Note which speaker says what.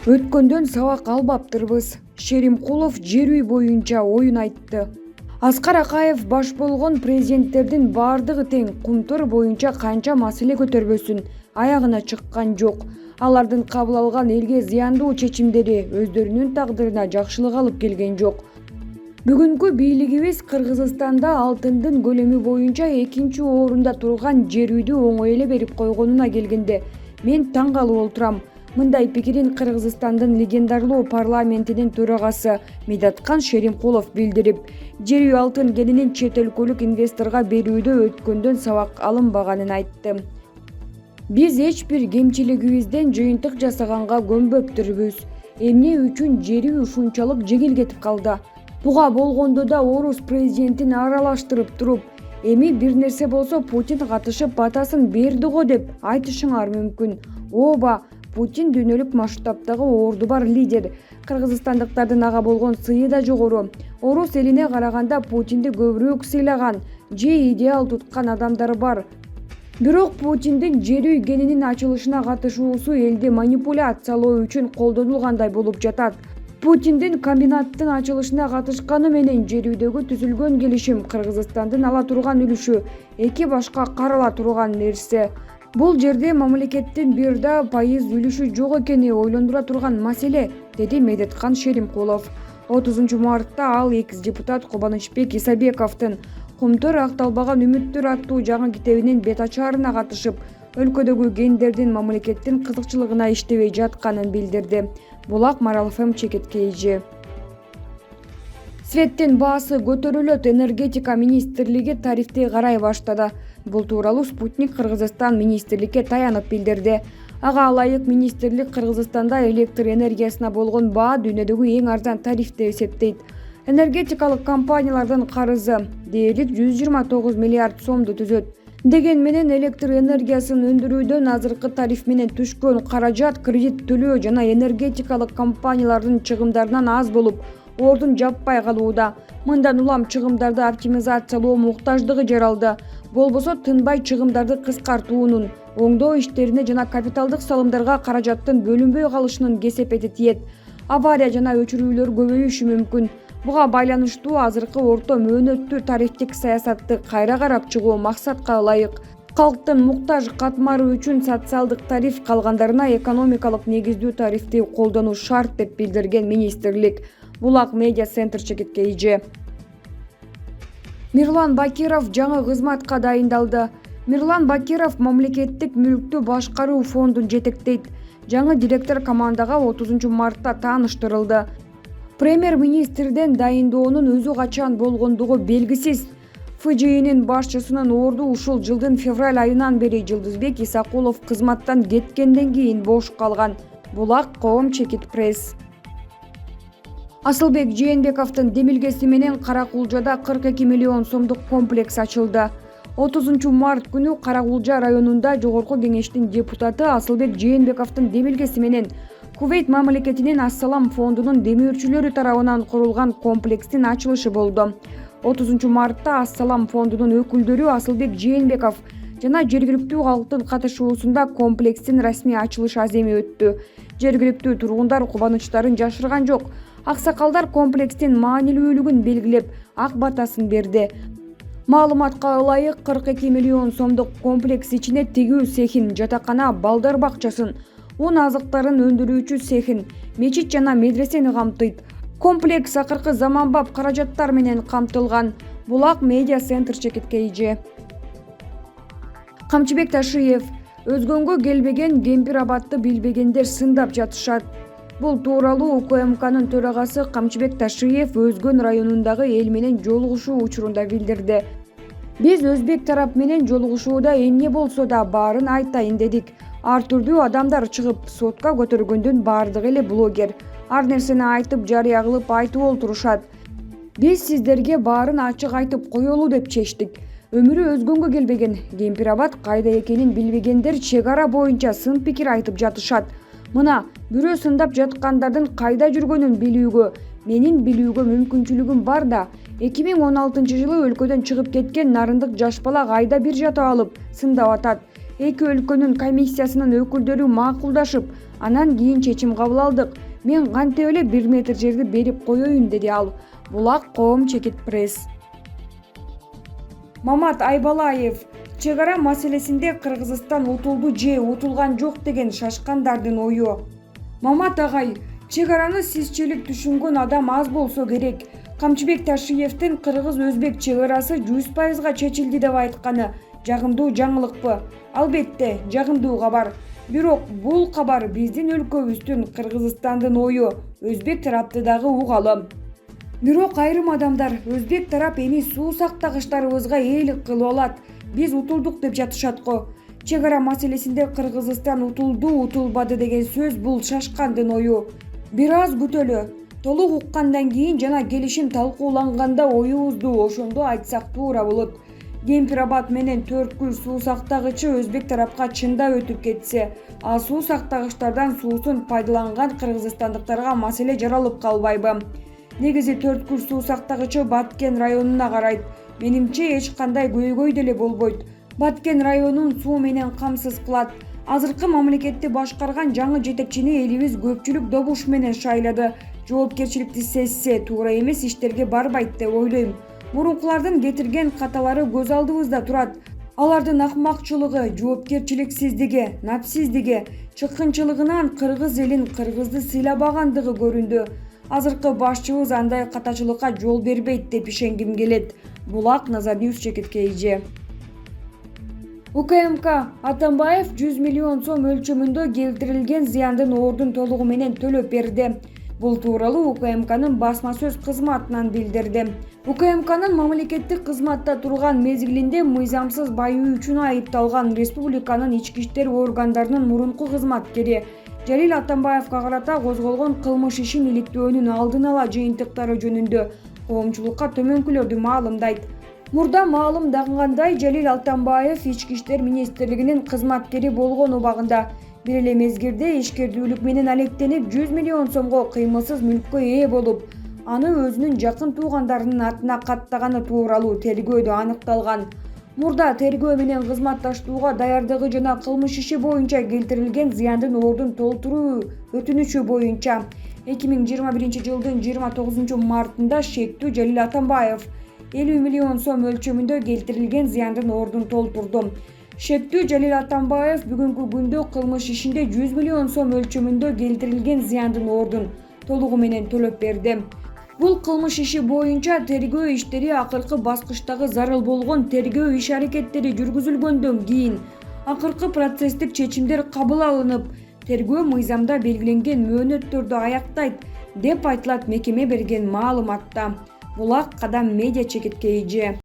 Speaker 1: Өткөндөн сабак албаптырбыз. Шеримкулов жер үй боюнча оюн айтты. Аскар Акаев баш болгон президенттердин бардыгы тең, кумтур боюнча канча маселе көтөрбөсүн аягына чыккан жок. Алардын кабыл алган элге зыяндуу чечимдери өздөрүнүн тагдырына жакшылык алып келген жок. Бүгүнкү бийлигибиз Кыргызстанда алтындын көлөмү боюнча экинчи орунда турган жер үйдү оңой эле берип койгонуна келгенде мен таң калып отурам. Мындай пикирин Кыргызстандын легендарлуу парламентинин төрагасы Медаткан Шеримкулов билдирип, жер үй алтын кенинин чет өлкөлүк инвесторго берүүдө өткөндөн сабак алынбаганын айтты. Биз эч бир кемчилигибизден жыйынтык жасаганга көнбөптүрбүз. Эмне үчүн жер үй ушунчалык жеңил кетип калды? Буга болгондо да орус президентин аралаштырып туруп, эми бир нерсе болсо Путин катышып батасын берди го деп айтышыңар мүмкүн. Ооба, Путин дүйнөлүк масштабтагы орду бар лидер. Кыргызстандыктардын ага болгон сыйы да жогору. Орус элине караганда Путинди көбүрөөк сыйлаган же идеал туткан адамдар бар. Бирок Путиндин жер үй кенинин ачылышына катышуусу элди манипуляциялоо үчүн колдонулгандай болуп жатат. Путиндин комбинаттын ачылышына катышканы менен жер үйдөгү түзүлгөн келишим Кыргызстандын ала турган үлүшү эки башка карала турган нерсе. Бул жерде мамлекеттин бир да пайыз үлүшү жок экени ойлондура турган маселе, деди Медаткан Шеримкулов. 30 мартта ал экс-депутат Кубанычбек Исабековдун «Кумтур акталбаган үмүттөр» аттуу жаңы китебинин бет ачаарына катышып, өлкөдөгү кендердин мамлекеттин кызыкчылыгына иштебей жатканын билдирди. Булак Марал ФМ чекиткейжи. Светтин баасы көтөрүлөт. Энергетика министрлиги тарифти карай баштады. Бул тууралуу Спутник Кыргызстан министрликке таянып билдирди. Ага ылайык министрлик Кыргызстанда электр энергиясына болгон баа дүйнөдөгү эң арзан тариф деп эсептейт. Энергетикалык компаниялардын карызы дээрлик 129 миллиард сомду түзөт. Деген менен электр энергиясын өндүрүүдөн азыркы тариф менен түшкөн каражат кредит төлөө жана энергетикалык компаниялардын чыгымдарынан аз болуп, ордун жаппай калууда. Мындан улам чыгымдарды оптимизациялоо муктаждыгы жаралды. Болбосо тынбай чыгымдарды кыскартуунун, оңдоо иштерине жана капиталдык салымдарга каражаттын бөлүнбөй калышынын кесепети тиет. Авария жана өчүрүүлөр көбөйүшү мүмкүн. Буга байланыштуу азыркы орто мөөнөттүү тарифтик саясатты кайра карап чыгуу максатка ылайык. Калктын муктаж катмары үчүн социалдык тариф, калгандарына экономикалык негиздүү тарифти колдонуу шарт деп билдирген министрлик. Булак медиа центр чекиткейжи. Мирлан Бакиров жаңы кызматка дайындалды. Мирлан Бакиров мамлекеттик мүлктү башкаруу фондун жетектейт. Жаңы директор командага 30 мартта тааныштырылды. Премьер-министрден дайындоонун өзү качан болгондугу белгисиз. ФЖИнин башчысынын орду ушул жылдын февраль айынан бери Жылдызбек Исакулов кызматтан кеткенден кийин бош калган. Булак Коом чекит пресс. Асылбек Жээнбековдун демилгеси менен Каракулжада 42 миллион сомдук комплекс ачылды. 30 март күнү Каракулжа районунда Жогорку кеңештин депутаты Асылбек Жээнбековдун демилгеси менен Кувейт мамлекетинин Ассалам фондунун демөөрчүлөрү тарабынан курулган комплекстин ачылышы болду. 30 мартта Ассалам фондунун өкүлдөрү Асылбек Жээнбеков жана жергиликтүү калктын катышуусунда комплекстин расмий ачылыш аземи өттү. Жергиликтүү тургундар кубанычтарын жашырган жок. Аксакалдар комплекстин маанилүүлүгүн белгилеп, ак батасын берди. Маалыматка ылайык 42 миллион сомдук комплекс ичине тигүү цехин, жатакана, балдар бакчасын, un азыктарын өндүрүүчү цехин, мечит жана медресени камтыйт. Комплекс акыркы заманбап каражаттар менен камтылган. Булак медиа центр чекиткейжи. Камчыбек Ташиев: өзгөнгө келбеген кемпир абатты билбегендер сындап жатышат. Бул тууралуу УКМКнын төрагасы Камчыбек Ташиев Өзгөн районундагы эл менен жолугушуу учурунда билдирди. Биз өзбек тарап менен жолугушууда эмне болсо да баарын айтайын дедик. Ар түрдүү адамдар чыгып сотко көтөргөндүн баардыгы эле блогер. Ар нерсени айтып, жарыя кылып айтып олтурушат. Биз сиздерге баарын ачык айтып коелу деп чечтик. Өмүрү өзгөнгө келбеген кемпир абат кайда экенин билбегендер чек ара боюнча сын пикир айтып жатышат. Мына, бирөө сындап жаткандардын кайда жүргөнүн билүүгө, менин билүүгө мүмкүнчүлүгүм бар да, 2016 жылы өлкөдөн чыгып кеткен нарындык жаш бала кайда бир жатып алып сындап атат. Эки өлкөнүн комиссиясынын өкүлдөрү макулдашып, анан кийин чечим кабыл алдык. Мен кантип эле 1 метр жерди берип коеюн, деди ал. Булак Коом Чекит пресс. Мамат Айбалаев: чек ара маселесинде Кыргызстан утулду же утулган жок деген шашкандардын ою. Мамат агай, чек араны сизчилик түшүнгөн адам аз болсо керек. Камчыбек Ташиевдин кыргыз-өзбек чек арасы 100% чечилди деп айтканы жагымдуу жаңылыкпы? Албетте, жагымдуу кабар. Бирок бул кабар биздин өлкөбүздүн, Кыргызстандын ою, өзбек тарапты дагы угалы. Бирок айрым адамдар өзбек тарап эми суу сактагычтарыбызга ээлик кылып алат. Биз утулдук деп жатышат го. Чек ара маселесинде Кыргызстан утулду, утулбады деген сөз бул шашкандын ою. Бир аз күтөлү. Толук уккандан кийин жана келишим талкууланганда оюбузду ошондо айтсак туура болот. Кемпир-Абад менен Төрткүл суу сактагычы өзбек тарапка чындап өтүп кетсе, а суу сактагычтардан суусун пайдаланган кыргызстандыктарга маселе жаралып калбайбы? Негизи Төрткүл суу сактагычы Баткен районуна карайт. Менимче эч кандай көйгөй деле болбойт. Баткен районун суу менен камсыз кылат. Азыркы мамлекетти башкарган жаңы жетекчини элибиз көпчүлүк добуш менен шайлады. Жоопкерчиликти сезсе, туура эмес иштерге барбайт деп ойлойм. Мурункулардын кетирген каталары көз алдыбызда турат. Алардын акмакчылыгы, жоопкерчиликсиздиги, напсиздиги, чыккынчылыгынан кыргыз элин кыргызды сыйлабагандыгы көрүндү. Азыркы башчыбыз андай катачылыкка жол бербейт деп ишенгим келет. Булак Назарбиев Чекит КЖ. УКМК Атамбаев 100 миллион сом өлчөмүндө келтирилген зыяндын ордун толугу менен төлөп берди. Бул тууралуу УКМКнын басма сөз кызматынан билдирди. УКМКнын мамлекеттик кызматта турган мезгилинде мыйзамсыз баюу үчүн айыпталган республиканын ички иштер органдарынын мурунку кызматкери Жалил Атамбаевга карата козголгон кылмыш ишин иликтөөнүн алдын ала жыйынтыктары жөнүндө коомчулукка төмөнкүлөрдү маалымдайт. Мурда маалымдангандай, Жалил Атамбаев Ички иштер министрлигинин кызматкери болгон убагында бир эле мезгилде ишкердүүлүк менен алектенип 100 миллион сомго кыймылсыз мүлккө ээ болуп, аны өзүнүн жакын туугандарынын атына каттаганы тууралуу тергөөдө аныкталган. Мурда тергөө менен кызматташтууга даярдыгы жана кылмыш иши боюнча келтирилген зыяндын ордун толтуруу өтүнүчү боюнча 2021 жылдын 29 мартында шектүү Жалил Атамбаев 50 миллион сом өлчөмүндө келтирилген зыяндын ордун толтурду. Шектүү Жалил Атамбаев бүгүнкү күндө кылмыш ишинде 100 миллион сом өлчөмүндө келтирилген зыяндын ордун толугу менен төлөп берди. Бул кылмыш иши боюнча тергөө иштери акыркы баскычтагы зарыл болгон тергөө иш-аракеттери жүргүзүлгөндөн кийин акыркы процесстик чечимдер кабыл алынып, тергөө мыйзамда белгиленген мөөнөттөрдө аяктайт, деп айтылат мекеме берген маалыматта. Булак Кадам Медиа Чекит КЖ.